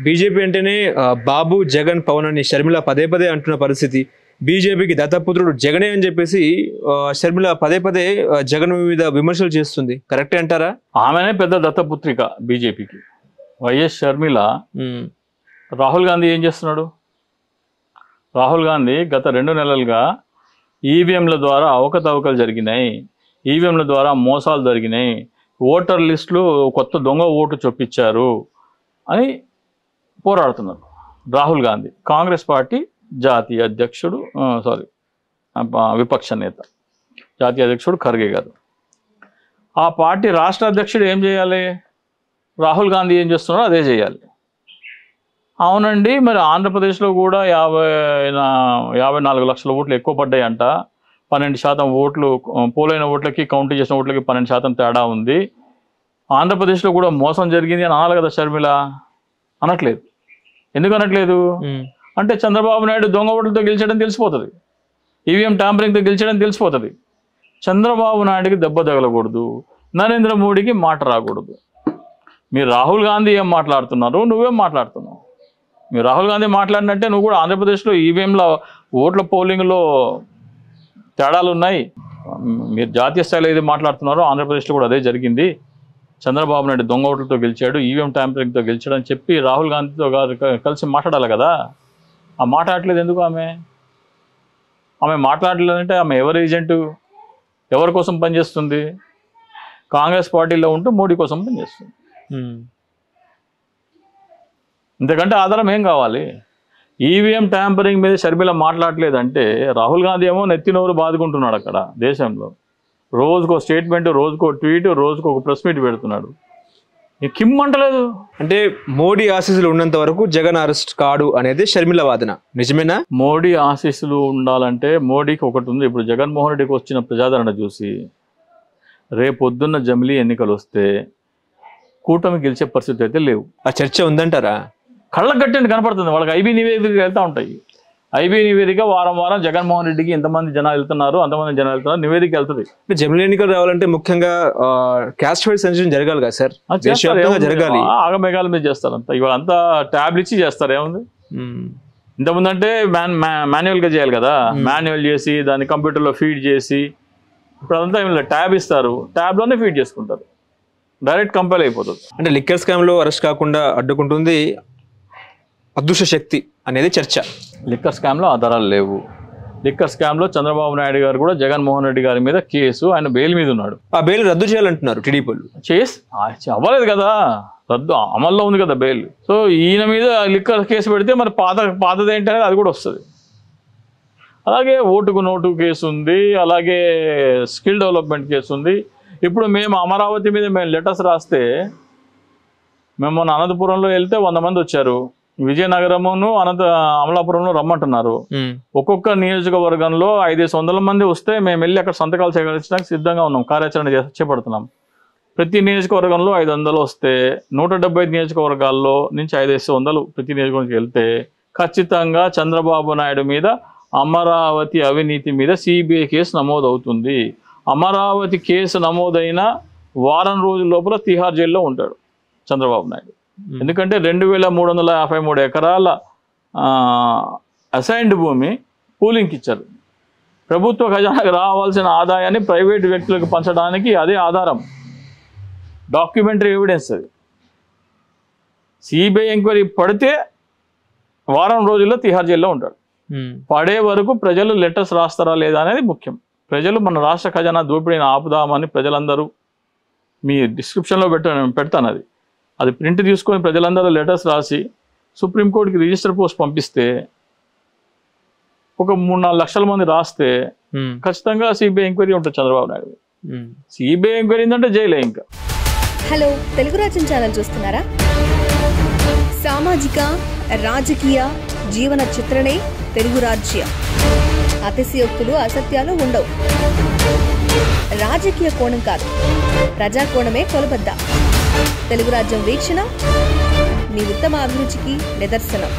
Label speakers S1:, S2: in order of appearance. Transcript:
S1: BJP అంటేనే బాబు జగన్ పవన్ అని షర్మిల పదే పదే అంటున్న పరిస్థితి. బీజేపీకి దత్తపుత్రుడు జగనే అని చెప్పేసి షర్మిల పదే పదే జగన్ మీద విమర్శలు చేస్తుంది. కరెక్టే అంటారా?
S2: ఆమెనే పెద్ద దత్తపుత్రిక బీజేపీకి. వైఎస్ షర్మిల రాహుల్ గాంధీ ఏం చేస్తున్నాడు? రాహుల్ గాంధీ గత 2 నెలలుగా ఈవీఎంల ద్వారా అవకతవకలు జరిగినాయి, ఈవీఎంల ద్వారా మోసాలు జరిగినాయి, ఓటర్ లిస్టులు కొత్త దొంగ ఓటు చొప్పించారు అని పోరాడుతున్నారు రాహుల్ గాంధీ. కాంగ్రెస్ పార్టీ జాతీయ అధ్యక్షుడు విపక్ష నేత జాతీయ అధ్యక్షుడు ఖర్గే గారు. ఆ పార్టీ రాష్ట్ర అధ్యక్షుడు ఏం చేయాలి? రాహుల్ గాంధీ ఏం చేస్తున్నారో అదే చేయాలి. అవునండి, మరి ఆంధ్రప్రదేశ్లో కూడా 54 లక్షల ఓట్లు ఎక్కువ పడ్డాయంట. 12% ఓట్లు పోలైన ఓట్లకి కౌంట్ చేసిన ఓట్లకి 12% తేడా ఉంది. ఆంధ్రప్రదేశ్లో కూడా మోసం జరిగింది అని అనాలి కదా షర్మిల. అనట్లేదు. ఎందుకు అనట్లేదు అంటే చంద్రబాబు నాయుడు దొంగ ఓట్లతో గెలిచడం తెలిసిపోతుంది, ఈవీఎం ట్యాంపరింగ్తో గెలిచడం తెలిసిపోతుంది. చంద్రబాబు నాయుడికి దెబ్బ తగలకూడదు, నరేంద్ర మోడీకి మాట రాకూడదు. మీరు రాహుల్ గాంధీ ఏం మాట్లాడుతున్నారు, నువ్వేం మాట్లాడుతున్నావు? మీరు రాహుల్ గాంధీ మాట్లాడినట్టే నువ్వు కూడా ఆంధ్రప్రదేశ్లో ఈవీఎంల ఓట్ల పోలింగ్లో తేడాలు ఉన్నాయి. మీరు జాతీయ స్థాయిలో ఏది మాట్లాడుతున్నారో ఆంధ్రప్రదేశ్లో కూడా అదే జరిగింది. చంద్రబాబు నాయుడు దొంగ ఓట్లతో గెలిచాడు, ఈవీఎం ట్యాంపరింగ్తో గెలిచాడు అని చెప్పి రాహుల్ గాంధీతో కలిసి మాట్లాడాలి కదా. ఆ మాట్లాడట్లేదు ఎందుకు? ఆమె మాట్లాడలేదంటే ఆమె ఎవరి ఏజెంటు, ఎవరి కోసం పనిచేస్తుంది? కాంగ్రెస్ పార్టీలో ఉంటూ మోడీ కోసం పనిచేస్తుంది. ఇంతకంటే ఆధారం ఏం కావాలి? ఈవీఎం ట్యాంపరింగ్ మీద షర్మిల మాట్లాడలేదంటే రాహుల్ గాంధీ ఏమో నెత్తినోరు బాదుకుంటున్నాడు అక్కడ దేశంలో. రోజుకో స్టేట్మెంట్, రోజుకో ట్వీట్, రోజుకో ఒక ప్రెస్ మీట్ పెడుతున్నాడు. కిమ్ అంటలేదు.
S1: అంటే మోడీ ఆశీస్సులు ఉన్నంత వరకు జగన్ అరెస్ట్ కాడు అనేది షర్మిల వాదన. నిజమేనా?
S2: మోడీ ఆశీస్సులు ఉండాలంటే మోడీకి ఒకటి ఉంది. ఇప్పుడు జగన్మోహన్ రెడ్డికి వచ్చిన ప్రజాదరణ చూసి రేపొద్దున్న జమిలీ ఎన్నికలు వస్తే కూటమి గెలిచే పరిస్థితి అయితే లేవు.
S1: ఆ చర్చ ఉందంటారా?
S2: కళ్ళకు కట్టండి కనపడుతుంది. వాళ్ళకి ఐబీ నివేదిక వెళ్తూ ఉంటాయి. ఐబీ నివేదిక వారం వారం జగన్మోహన్ రెడ్డికి ఎంతమంది జనాలు వెళ్తున్నారు, అంతమంది జనాలు వెళ్తున్నారు, నివేదిక వెళ్తుంది.
S1: జమిలీ ఎన్నికలు రావాలంటే ముఖ్యంగా క్యాస్ట్ వైడ్ సెన్సెషన్ జరగాలి కదా సార్, జరగాలి.
S2: ఆగమేఘాల మీద చేస్తారు అంతా. ఇవాళ అంతా ట్యాబ్లు ఇచ్చి చేస్తారు. ఏముంది? ఇంతకుముందు అంటే మాన్యువల్గా చేయాలి కదా, మాన్యువల్ చేసి దాన్ని కంప్యూటర్లో ఫీడ్ చేసి. ఇప్పుడు అదంతా ఏమి ట్యాబ్ ఇస్తారు, ట్యాబ్లోనే ఫీడ్ చేసుకుంటారు, డైరెక్ట్ కంపైల్ అయిపోతుంది.
S1: అంటే లిక్కర్ స్కామ్లో అరెస్ట్ కాకుండా అడ్డుకుంటుంది అదృశ్య శక్తి అనేది చర్చ.
S2: లిక్కర్ స్కామ్లో ఆధారాలు లేవు. లిక్కర్ స్కామ్లో చంద్రబాబు నాయుడు గారు కూడా జగన్మోహన్ రెడ్డి గారి మీద కేసు, ఆయన బెయిల్ మీద ఉన్నాడు. ఆ
S1: బెయిల్ రద్దు చేయాలంటున్నారు టీడీపీలు.
S2: అవ్వలేదు కదా, రద్దు అమల్లో ఉంది కదా బెయిల్. సో ఈయన మీద లిక్కర్ కేసు పెడితే మరి పాతది ఏంటి అనేది అది కూడా వస్తుంది. అలాగే ఓటుకు నోటు కేసు ఉంది, అలాగే స్కిల్ డెవలప్మెంట్ కేసు ఉంది. ఇప్పుడు మేము అమరావతి మీద లెటర్స్ రాస్తే, మేము మొన్న అనంతపురంలో వెళ్తే 100 మంది వచ్చారు. విజయనగరమును అమలాపురంలో రమ్మంటున్నారు. ఒక్కొక్క నియోజకవర్గంలో 500 మంది వస్తే మేము వెళ్ళి అక్కడ సంతకాలు సేకరించడానికి సిద్ధంగా ఉన్నాం, కార్యాచరణ చేపడుతున్నాం. ప్రతి నియోజకవర్గంలో 500 వస్తే 175 నియోజకవర్గాల్లో నుంచి 500 ప్రతి నియోజకవర్గానికి వెళ్తే ఖచ్చితంగా చంద్రబాబు నాయుడు మీద అమరావతి అవినీతి మీద సిబిఐ కేసు నమోదవుతుంది. అమరావతి కేసు నమోదైన వారం రోజుల లోపల తిహార్ జైల్లో ఉంటాడు చంద్రబాబు నాయుడు. ఎందుకంటే 2353 ఎకరాల అసైన్డ్ భూమి పూలింగ్కి ఇచ్చారు. ప్రభుత్వ ఖజానాకు రావాల్సిన ఆదాయాన్ని ప్రైవేటు వ్యక్తులకు పంచడానికి అదే ఆధారం, డాక్యుమెంటరీ ఎవిడెన్స్. అది సిబిఐ ఎంక్వైరీ పడితే వారం రోజుల్లో తిహార్ జైల్లో ఉంటాడు. పడే వరకు ప్రజలు లెటర్స్ రాస్తారా లేదా అనేది ముఖ్యం. ప్రజలు మన రాష్ట్ర ఖజానా దోపిడీని ఆపుదామని ప్రజలందరూ, మీ డిస్క్రిప్షన్లో పెడతాను, అది ప్రింట్ తీసుకొని ప్రజలందరూ లెటర్స్ రాసి సుప్రీంకోర్టుకి రిజిస్టర్ పోస్ట్ పంపిస్తే ఒక 3-4 లక్షల మంది రాస్తే ఖచ్చితంగా సిబిఐ ఎంక్వైరీ ఉంటుంది చంద్రబాబు నాయుడు. సిబిఐ ఎంక్వైరీ ఏంటంటే జైలే. ఇంకా
S3: హలో, తెలుగు రాజ్యం ఛానల్ చూస్తున్నారా? సామాజిక రాజకీయ జీవన చిత్రణే తెలుగు రాజ్యం. అతిశయోక్తులు అసత్యాలు ఉండవు. రాజకీయ కోణం కాదు, ప్రజా కోణమే కొలబద్ద. తెలుగు రాజ్యం వీక్షణ మీ ఉత్తమ అభిరుచికి నిదర్శనం.